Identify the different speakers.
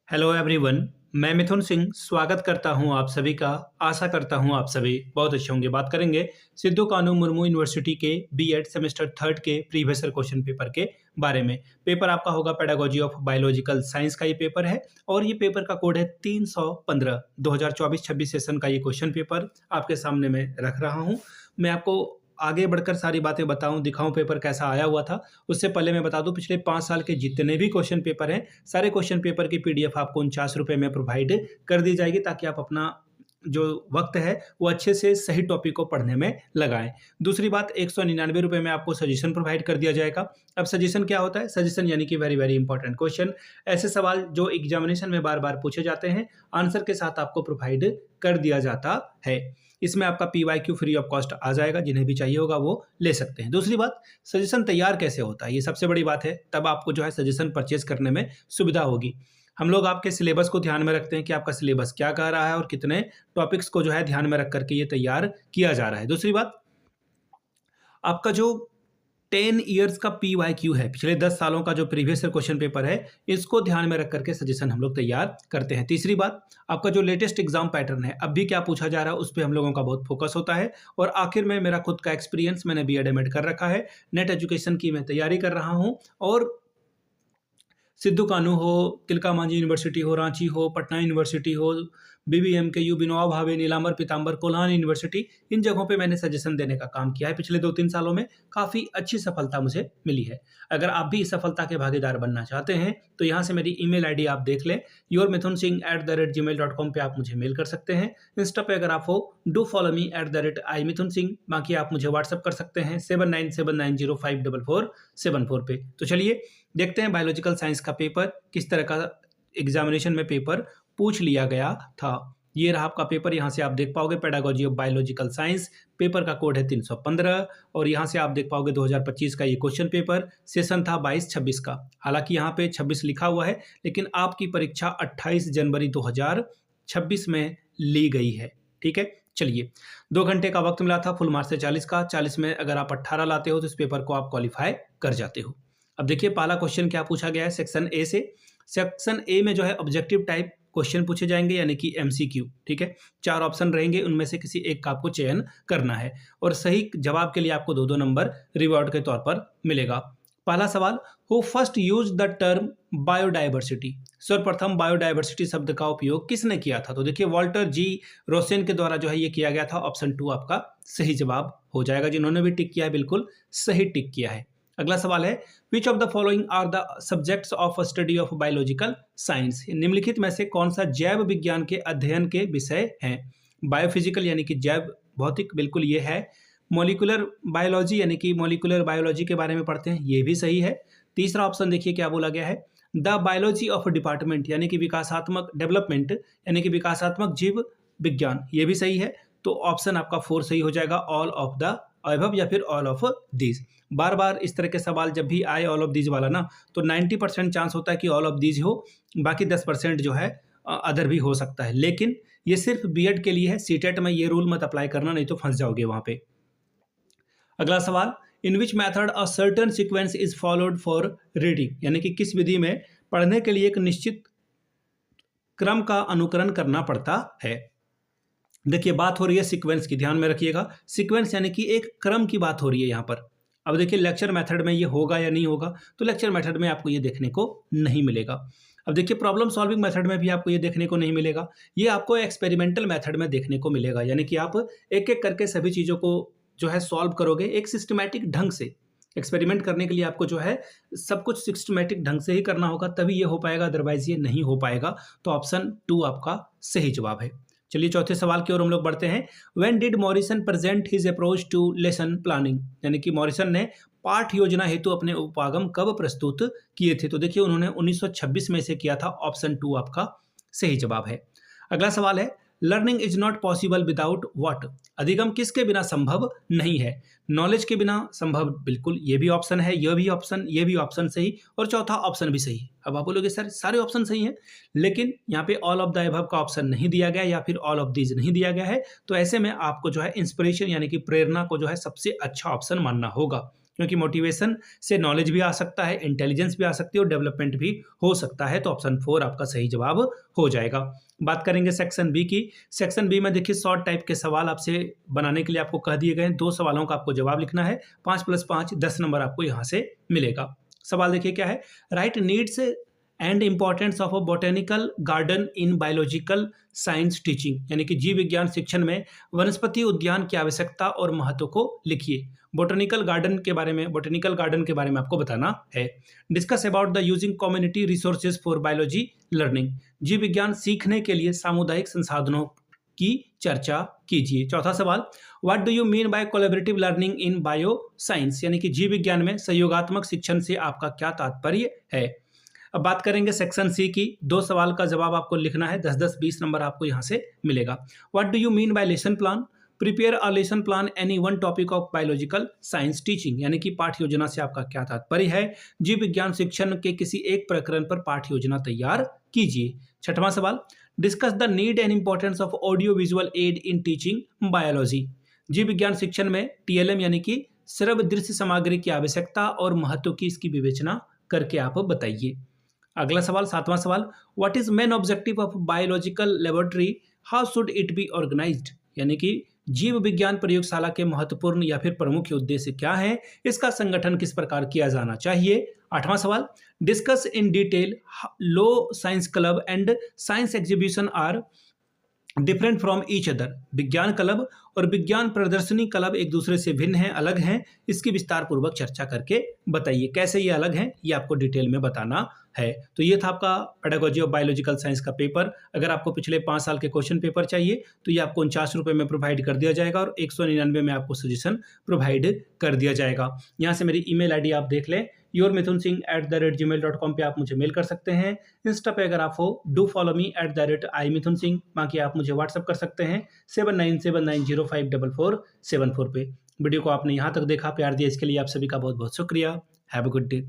Speaker 1: Hello everyone. मैं मिथुन सिंह स्वागत करता हूं आप सभी का। आशा करता हूं आप सभी बहुत अच्छे होंगे। बात करेंगे सिद्धू कानू मुर्मू यूनिवर्सिटी के बीएड सेमेस्टर थर्ड के प्रीवियस ईयर क्वेश्चन पेपर के बारे में। पेपर आपका होगा पेडागोजी ऑफ बायोलॉजिकल साइंस का ये पेपर है और ये पेपर का कोड है 315। 2024-26 सेशन का ये क्वेश्चन पेपर आपके सामने मैं रख रहा हूँ। मैं आपको आगे बढ़कर सारी बातें बताऊं, दिखाऊं पेपर कैसा आया हुआ था। उससे पहले मैं बता दूं पिछले 5 साल के जितने भी क्वेश्चन पेपर हैं, सारे क्वेश्चन पेपर की पीडीएफ आपको 49 रुपये में प्रोवाइड कर दी जाएगी, ताकि आप अपना जो वक्त है वो अच्छे से सही टॉपिक को पढ़ने में लगाएं। दूसरी बात, 199 रुपये में आपको सजेशन प्रोवाइड कर दिया जाएगा। अब सजेशन क्या होता है? सजेशन यानी कि वेरी वेरी इंपॉर्टेंट क्वेश्चन, ऐसे सवाल जो एग्जामिनेशन में बार बार पूछे जाते हैं, आंसर के साथ आपको प्रोवाइड कर दिया जाता है। इसमें आपका PYQ फ्री ऑफ कॉस्ट आ जाएगा, जिन्हें भी चाहिए होगा वो ले सकते हैं। दूसरी बात, सजेशन तैयार कैसे होता है, ये सबसे बड़ी बात है। तब आपको जो है सजेशन परचेज करने में सुविधा होगी। हम लोग आपके सिलेबस को ध्यान में रखते हैं कि आपका सिलेबस क्या कह रहा है और कितने टॉपिक्स को जो है ध्यान में रख करके ये तैयार किया जा रहा है। दूसरी बात, आपका जो 10 ईयर्स का PYQ है, पिछले 10 सालों का जो प्रीवियस ईयर क्वेश्चन पेपर है, इसको ध्यान में रख करके सजेशन हम लोग तैयार करते हैं। तीसरी बात, आपका जो लेटेस्ट एग्जाम पैटर्न है, अब भी क्या पूछा जा रहा है, उस पर हम लोगों का बहुत फोकस होता है। और आखिर में मेरा खुद का एक्सपीरियंस, मैंने बीएड एमएड कर रखा है, नेट एजुकेशन की मैं तैयारी कर रहा हूँ। और सिद्धू कानू हो, तिलका मांझी यूनिवर्सिटी हो, रांची हो, पटना यूनिवर्सिटी हो, BBMKU, बिनोबा भावे, नीलांबर पीताम्बर, कोल्हान यूनिवर्सिटी, इन जगहों पे मैंने सजेशन देने का काम किया है। पिछले 2-3 सालों में काफ़ी अच्छी सफलता मुझे मिली है। अगर आप भी इस सफलता के भागीदार बनना चाहते हैं तो यहाँ से मेरी ईमेल आईडी आप देख लें, yourmithunsingh@gmail.com पे आप मुझे मेल कर सकते हैं। इंस्टा पे अगर आप हो, डू फॉलो मी @imithunsingh। बाकी आप मुझे व्हाट्सअप कर सकते हैं 7979054474 पे। तो चलिए देखते हैं बायोलॉजिकल साइंस का पेपर किस तरह का एग्जामिनेशन में पेपर पूछ लिया गया था। ये रहा आपका पेपर, यहाँ से आप देख पाओगे pedagogy of biological science, paper का कोड है 315। और यहाँ से आप देख पाओगे 2025 का ये क्वेश्चन पेपर, सेशन था 22-26 का। हालांकि यहाँ पे 26 लिखा हुआ है, लेकिन आपकी परीक्षा 28 जनवरी 2026 में ली गई है। ठीक है, चलिए 2 घंटे का वक्त मिला था, फुल मार्क्स है 40 का। 40 में अगर आप 18 लाते हो तो इस पेपर को आप क्वालिफाई कर जाते हो। अब देखिए पहला क्वेश्चन क्या पूछा गया है सेक्शन ए से। सेक्शन ए में जो है ऑब्जेक्टिव टाइप क्वेश्चन पूछे जाएंगे, यानी कि MCQ। ठीक है, 4 ऑप्शन रहेंगे, उनमें से किसी एक का आपको चयन करना है और सही जवाब के लिए आपको 2-2 नंबर रिवॉर्ड के तौर पर मिलेगा। पहला सवाल, who first use the term biodiversity? सर्वप्रथम बायोडाइवर्सिटी शब्द का उपयोग किसने किया था? तो देखिए वॉल्टर जी रोसेन के द्वारा जो है ये किया गया था। ऑप्शन 2 आपका सही जवाब हो जाएगा। जिन्होंने भी टिक किया है बिल्कुल सही टिक किया है। अगला सवाल है, which of the following are the subjects of study of biological science? निम्नलिखित में से कौन सा जैव विज्ञान के अध्ययन के विषय हैं? बायोफिजिकल यानी कि जैव भौतिक, बिल्कुल ये है। मॉलिक्यूलर बायोलॉजी यानी कि मॉलिक्यूलर बायोलॉजी के बारे में पढ़ते हैं, ये भी सही है। तीसरा ऑप्शन देखिए क्या बोला गया है, द बायोलॉजी ऑफ डिपार्टमेंट यानी कि विकासात्मक डेवलपमेंट यानी कि विकासात्मक जीव विज्ञान, ये भी सही है। तो ऑप्शन आपका 4 सही हो जाएगा, ऑल ऑफ द अबव या फिर ऑल ऑफ दीज। बार बार इस तरह के सवाल जब भी आए ऑल ऑफ दीज वाला ना, तो 90% चांस होता है कि ऑल ऑफ दीज हो, बाकी 10% जो है अदर भी हो सकता है। लेकिन ये सिर्फ बीएड के लिए है, सीटेट में ये रूल मत अप्लाई करना, नहीं तो फंस जाओगे वहां पे। अगला सवाल, in which method a certain sequence is followed for reading? यानी कि किस विधि में पढ़ने के लिए एक निश्चित क्रम का अनुकरण करना पड़ता है? देखिए बात हो रही है सीक्वेंस की, ध्यान में रखिएगा। सीक्वेंस यानी कि एक क्रम की बात हो रही है यहाँ पर। अब देखिए लेक्चर मेथड में ये होगा या नहीं होगा, तो लेक्चर मेथड में आपको ये देखने को नहीं मिलेगा। अब देखिए प्रॉब्लम सॉल्विंग मेथड में भी आपको ये देखने को नहीं मिलेगा, ये आपको एक्सपेरिमेंटल मेथड में देखने को मिलेगा। यानी कि आप एक एक करके सभी चीज़ों को जो है सॉल्व करोगे एक सिस्टमैटिक ढंग से। एक्सपेरिमेंट करने के लिए आपको जो है सब कुछ सिस्टमैटिक ढंग से ही करना होगा, तभी ये हो पाएगा, अदरवाइज ये नहीं हो पाएगा। तो ऑप्शन 2 आपका सही जवाब है। चलिए चौथे सवाल की ओर हम लोग बढ़ते हैं। When did Morrison present his approach to lesson planning? यानी कि मॉरिसन ने पाठ योजना हेतु अपने उपागम कब प्रस्तुत किए थे? तो देखिए उन्होंने 1926 में से किया था। ऑप्शन 2 आपका सही जवाब है। अगला सवाल है, learning is not possible without what? अधिगम किसके बिना संभव नहीं है? नॉलेज के बिना संभव, बिल्कुल ये भी ऑप्शन है, यह भी ऑप्शन, ये भी ऑप्शन सही और चौथा ऑप्शन भी सही। अब आप बोलोगे सर सारे ऑप्शन सही हैं, लेकिन यहाँ पे ऑल ऑफ द अबव का ऑप्शन नहीं दिया गया या फिर ऑल ऑफ दीज नहीं दिया गया है। तो ऐसे में आपको जो है इंस्पिरेशन यानी कि प्रेरणा को जो है सबसे अच्छा ऑप्शन मानना होगा। क्योंकि मोटिवेशन से नॉलेज भी आ सकता है, इंटेलिजेंस भी आ सकती है और डेवलपमेंट भी हो सकता है। तो ऑप्शन 4 आपका सही जवाब हो जाएगा। बात करेंगे सेक्शन बी की। सेक्शन बी में देखिए शॉर्ट टाइप के सवाल आपसे बनाने के लिए आपको कह दिए गए हैं। 2 सवालों का आपको जवाब लिखना है। 5 + 5 10 नंबर आपको यहाँ से मिलेगा। सवाल देखिए क्या है, right needs and importance of a botanical garden in biological science teaching, यानी कि जीव विज्ञान शिक्षण में वनस्पति उद्यान की आवश्यकता और महत्व को लिखिए। बोटेनिकल गार्डन के बारे में आपको बताना है। Discuss about the using community resources for biology learning, जीव विज्ञान सीखने के लिए सामुदायिक संसाधनों की चर्चा कीजिए। चौथा सवाल, what do you mean by collaborative learning in bio science, यानी कि जीव विज्ञान में सहयोगात्मक शिक्षण से आपका क्या तात्पर्य है। अब बात करेंगे सेक्शन सी की। 2 सवाल का जवाब आपको लिखना है। 10-10 20 नंबर आपको यहाँ से मिलेगा। What do you mean by lesson plan, prepare a lesson plan any one topic of biological science teaching, यानी कि पाठ योजना से आपका क्या तात्पर्य है। जीव विज्ञान शिक्षण के किसी एक प्रकरण पर पाठ योजना तैयार कीजिए। छठवां सवाल, discuss the need and importance of audio visual add in teaching biology, जीव विज्ञान शिक्षण में टीएलएम यानी कि श्रव्य दृश्य सामग्री की आवश्यकता और महत्व की इसकी विवेचना करके आप बताइए। अगला सवाल, 7वां सवाल, what is main objective of biological laboratory, how should it be organised, यानी कि जीव विज्ञान प्रयोगशाला के महत्वपूर्ण या फिर प्रमुख उद्देश्य क्या है, इसका संगठन किस प्रकार किया जाना चाहिए। 8वां सवाल, discuss in detail low science club and science exhibition are different from each other, विज्ञान क्लब और विज्ञान प्रदर्शनी क्लब एक दूसरे से भिन्न हैं, अलग हैं, इसकी विस्तार पूर्वक चर्चा करके बताइए कैसे ये अलग हैं, ये आपको डिटेल में बताना है। तो ये था आपका पेडागोजी ऑफ बायोलॉजिकल साइंस का पेपर। अगर आपको पिछले 5 साल के क्वेश्चन पेपर चाहिए तो ये आपको 49 रुपये में प्रोवाइड कर दिया जाएगा और 199 में आपको सजेशन प्रोवाइड कर दिया जाएगा। यहाँ से मेरी ईमेल आईडी आप देख लें, yourmithunsingh@gmail.com पे आप मुझे मेल कर सकते हैं। इंस्टा पे अगर आप हो डू फॉलो मी @imithunsingh। बाकी आप मुझे व्हाट्सअप कर सकते हैं 7979054474 पे। वीडियो को आपने यहाँ तक देखा, प्यार दिया, इसके लिए आप सभी का बहुत बहुत शुक्रिया। Have a good day.